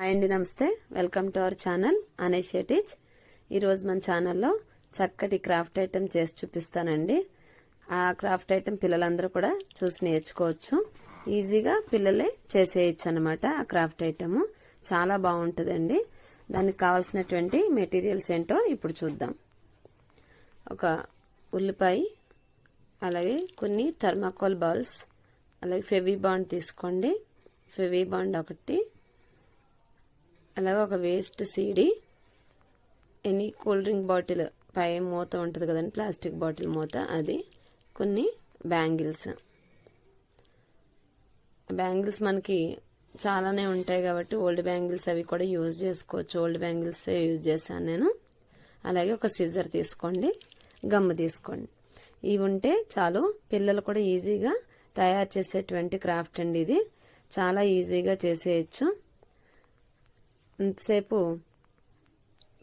Hi అండి, నమస్తే. Welcome to our channel అనేషియా టీచ్. ఈరోజు మన ఛానల్లో చక్కటి క్రాఫ్ట్ ఐటెం చేసి చూపిస్తానండి. ఆ క్రాఫ్ట్ ఐటెం పిల్లలందరూ కూడా చూసి నేర్చుకోవచ్చు. ఈజీగా పిల్లలే చేసేయచ్చు అనమాట. ఆ క్రాఫ్ట్ ఐటెం చాలా బాగుంటుందండి. దానికి కావాల్సినటువంటి మెటీరియల్స్ ఏంటో ఇప్పుడు చూద్దాం. ఒక ఉల్లిపాయ, అలాగే కొన్ని థర్మాకోల్ బాల్స్, అలాగే ఫెవీ బాండ్ తీసుకోండి. ఫెవీ బాండ్ ఒకటి, అలాగే ఒక waste CD, any cool drink bottle పై మూత ఉంటుంది కదండి, ప్లాస్టిక్ బాటిల్ మూత, అది, కొన్ని బ్యాంగిల్స్. బ్యాంగిల్స్ మనకి చాలానే ఉంటాయి కాబట్టి ఓల్డ్ బ్యాంగిల్స్ అవి కూడా యూజ్ చేసుకోవచ్చు. ఓల్డ్ బ్యాంగిల్స్ యూజ్ చేశాను నేను. అలాగే ఒక సిజర్ తీసుకోండి, గమ్ తీసుకోండి. ఇవి ఉంటే చాలు. పిల్లలు కూడా ఈజీగా తయారు చేసేటువంటి క్రాఫ్ట్ అండి. ఇది చాలా ఈజీగా చేసేయచ్చు. ఇంతసేపు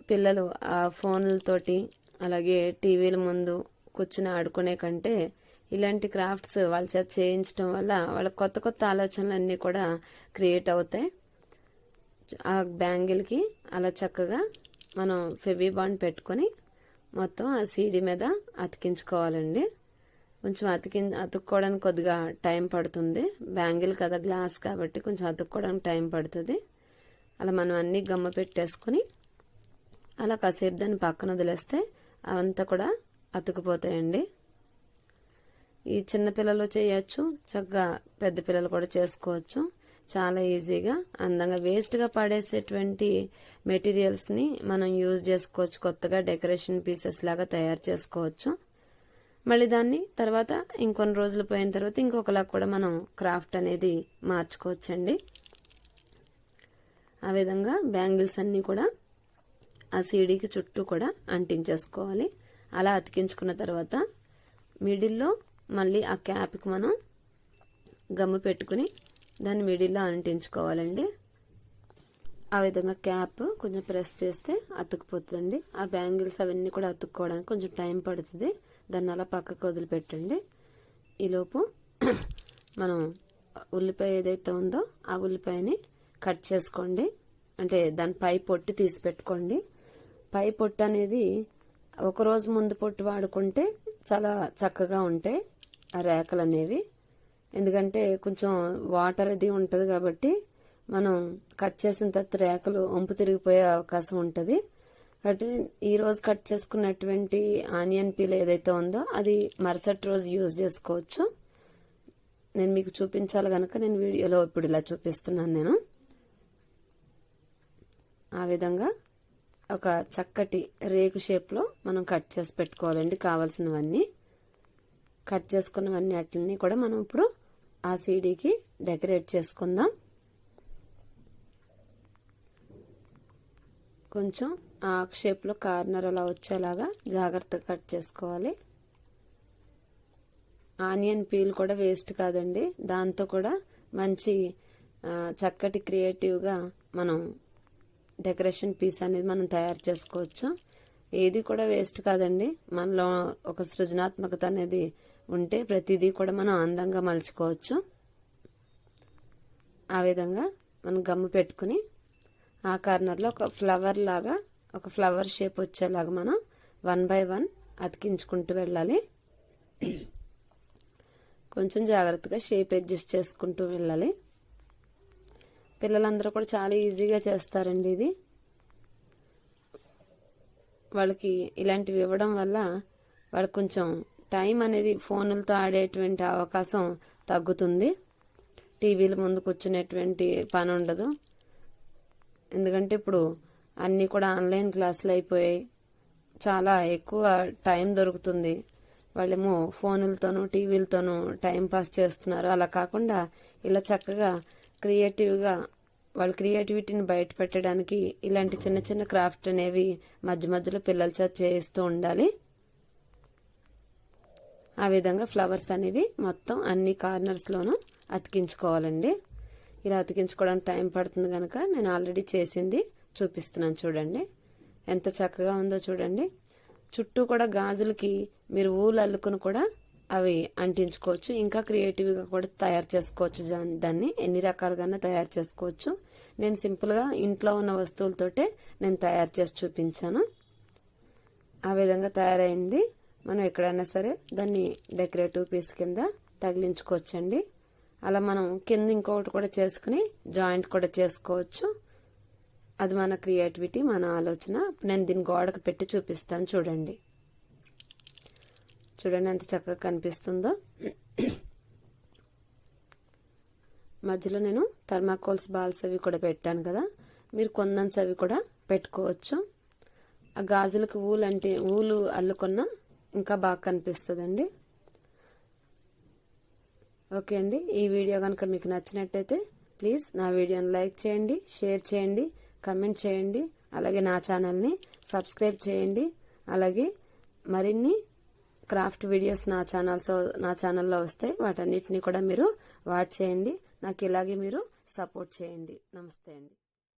పిల్లలు ఆ ఫోన్లతోటి అలాగే టీవీల ముందు కూర్చుని ఆడుకునే కంటే ఇలాంటి క్రాఫ్ట్స్ వాళ్ళ చేత చేయించడం వల్ల వాళ్ళ కొత్త కొత్త ఆలోచనలు అన్నీ కూడా క్రియేట్ అవుతాయి. ఆ బ్యాంగిల్కి అలా చక్కగా మనం ఫెవీ బాండ్ పెట్టుకొని మొత్తం ఆ సీడీ మీద అతికించుకోవాలండి. కొంచెం అతుక్కోవడానికి కొద్దిగా టైం పడుతుంది. బ్యాంగిల్ కదా, గ్లాస్ కాబట్టి కొంచెం అతుక్కోవడానికి టైం పడుతుంది. అలా మనం అన్నీ గమ్మ పెట్టేసుకుని అలా కాసేపు దాన్ని పక్కన వదిలేస్తే అవంతా కూడా అతుకుపోతాయండి. ఈ చిన్నపిల్లలు చేయొచ్చు, చక్కగా పెద్ద పిల్లలు కూడా చేసుకోవచ్చు. చాలా ఈజీగా అందంగా వేస్ట్గా పడేసేటువంటి మెటీరియల్స్ని మనం యూజ్ చేసుకోవచ్చు. కొత్తగా డెకరేషన్ పీసెస్ లాగా తయారు చేసుకోవచ్చు. మళ్ళీ దాన్ని తర్వాత ఇంకొన్ని రోజులు పోయిన తర్వాత ఇంకొకలా కూడా మనం క్రాఫ్ట్ అనేది మార్చుకోవచ్చండి. ఆ విధంగా బ్యాంగిల్స్ అన్నీ కూడా ఆ సీడీకి చుట్టూ కూడా అంటించేసుకోవాలి. అలా అతికించుకున్న తర్వాత మిడిల్లో మళ్ళీ ఆ క్యాప్కి మనం గమ్ము పెట్టుకుని దాన్ని మిడిల్లో అంటించుకోవాలండి. ఆ విధంగా క్యాప్ కొంచెం ప్రెస్ చేస్తే అతుక్కుపోతుందండి. ఆ బ్యాంగిల్స్ అవన్నీ కూడా అతుక్కోవడానికి కొంచెం టైం పడుతుంది. దాన్ని అలా పక్కకు వదిలిపెట్టండి. ఈలోపు మనం ఉల్లిపాయ ఏదైతే ఉందో ఆ ఉల్లిపాయని కట్ చేసుకోండి. అంటే దాని పై పొట్టు తీసి పెట్టుకోండి. పై పొట్టు అనేది ఒకరోజు ముందు పొట్టు వాడుకుంటే చాలా చక్కగా ఉంటాయి ఆ రేఖలు అనేవి. ఎందుకంటే కొంచెం వాటర్ అది ఉంటుంది కాబట్టి మనం కట్ చేసిన తర్వాత రేఖలు వంపు తిరిగిపోయే అవకాశం ఉంటుంది. కాబట్టి ఈరోజు కట్ చేసుకున్నటువంటి ఆనియన్ పీల్ ఏదైతే ఉందో అది మరుసటి రోజు యూజ్ చేసుకోవచ్చు. నేను మీకు చూపించాలి కనుక నేను వీడియోలో ఇప్పుడు ఇలా చూపిస్తున్నాను నేను. ఆ విధంగా ఒక చక్కటి రేకు షేప్లో మనం కట్ చేసి పెట్టుకోవాలండి. కావాల్సినవన్నీ కట్ చేసుకున్నవన్నీ అట్లన్నీ కూడా మనం ఇప్పుడు ఆ సీడీకి డెకరేట్ చేసుకుందాం. కొంచెం ఆ షేప్లో కార్నర్ అలా వచ్చేలాగా జాగ్రత్తగా కట్ చేసుకోవాలి. ఆనియన్ పీల్ కూడా వేస్ట్ కాదండి. దాంతో కూడా మంచి చక్కటి క్రియేటివ్గా మనం డెకరేషన్ పీస్ అనేది మనం తయారు చేసుకోవచ్చు. ఏది కూడా వేస్ట్ కాదండి. మనలో ఒక సృజనాత్మకత అనేది ఉంటే ప్రతిదీ కూడా మనం అందంగా మలుచుకోవచ్చు. ఆ విధంగా మనం గమ్ము పెట్టుకుని ఆ కార్నర్లో ఒక ఫ్లవర్ లాగా, ఒక ఫ్లవర్ షేప్ వచ్చేలాగా మనం 1 by 1 అతికించుకుంటూ వెళ్ళాలి. కొంచెం జాగ్రత్తగా షేప్ అడ్జస్ట్ చేసుకుంటూ వెళ్ళాలి. పిల్లలందరూ కూడా చాలా ఈజీగా చేస్తారండి. ఇది వాళ్ళకి ఇలాంటివి ఇవ్వడం వల్ల వాళ్ళకి కొంచెం టైం అనేది ఫోన్లతో ఆడేటువంటి అవకాశం తగ్గుతుంది. టీవీల ముందు కూర్చునేటువంటి పని ఉండదు. ఎందుకంటే ఇప్పుడు అన్నీ కూడా ఆన్లైన్ క్లాసులు అయిపోయాయి. చాలా ఎక్కువ టైం దొరుకుతుంది. వాళ్ళేమో ఫోన్లతోనూ టీవీలతోనూ టైం పాస్ చేస్తున్నారు. అలా కాకుండా ఇలా చక్కగా క్రియేటివ్గా వాళ్ళ క్రియేటివిటీని బయట పెట్టడానికి ఇలాంటి చిన్న చిన్న క్రాఫ్ట్ అనేవి మధ్య మధ్యలో పిల్లల చేత చేయిస్తూ ఉండాలి. ఆ విధంగా ఫ్లవర్స్ అనేవి మొత్తం అన్ని కార్నర్స్లోనూ అతికించుకోవాలండి. ఇలా అతికించుకోవడానికి టైం పడుతుంది కనుక నేను ఆల్రెడీ చేసింది చూపిస్తున్నాను. చూడండి ఎంత చక్కగా ఉందో చూడండి. చుట్టూ కూడా గాజులకి మీరు ఊలు అల్లుకుని కూడా అవి అంటించుకోవచ్చు. ఇంకా క్రియేటివ్గా కూడా తయారు చేసుకోవచ్చు. దాన్ని ఎన్ని రకాలుగానే తయారు చేసుకోవచ్చు. నేను సింపుల్గా ఇంట్లో ఉన్న వస్తువులతోటే నేను తయారు చేసి చూపించాను. ఆ విధంగా తయారైంది. మనం ఎక్కడైనా సరే దాన్ని డెకరేటివ్ పీస్ కింద తగిలించుకోవచ్చండి. అలా మనం కింద ఇంకొకటి కూడా చేసుకుని జాయింట్ కూడా చేసుకోవచ్చు. అది మన క్రియేటివిటీ, మన ఆలోచన. నేను దీన్ని గోడకు పెట్టి చూపిస్తాను. చూడండి ఎంత చక్కగా కనిపిస్తుందో. మధ్యలో నేను థర్మాకోల్స్ బాల్స్ అవి కూడా పెట్టాను కదా, మీరు కొందన్స్ అవి కూడా పెట్టుకోవచ్చు. ఆ గాజులకు ఊలు అల్లుకున్న ఇంకా బాగా కనిపిస్తుందండి. ఓకే అండి, ఈ వీడియో కనుక మీకు నచ్చినట్టయితే ప్లీజ్ నా వీడియోని లైక్ చేయండి, షేర్ చేయండి, కమెంట్ చేయండి. అలాగే నా ఛానల్ని సబ్స్క్రైబ్ చేయండి. అలాగే మరిన్ని క్రాఫ్ట్ వీడియోస్ నా ఛానల్లో వస్తాయి. వాటన్నిటిని కూడా మీరు వాచ్ చేయండి. నాకు ఇలాగే మీరు సపోర్ట్ చేయండి. నమస్తే అండి.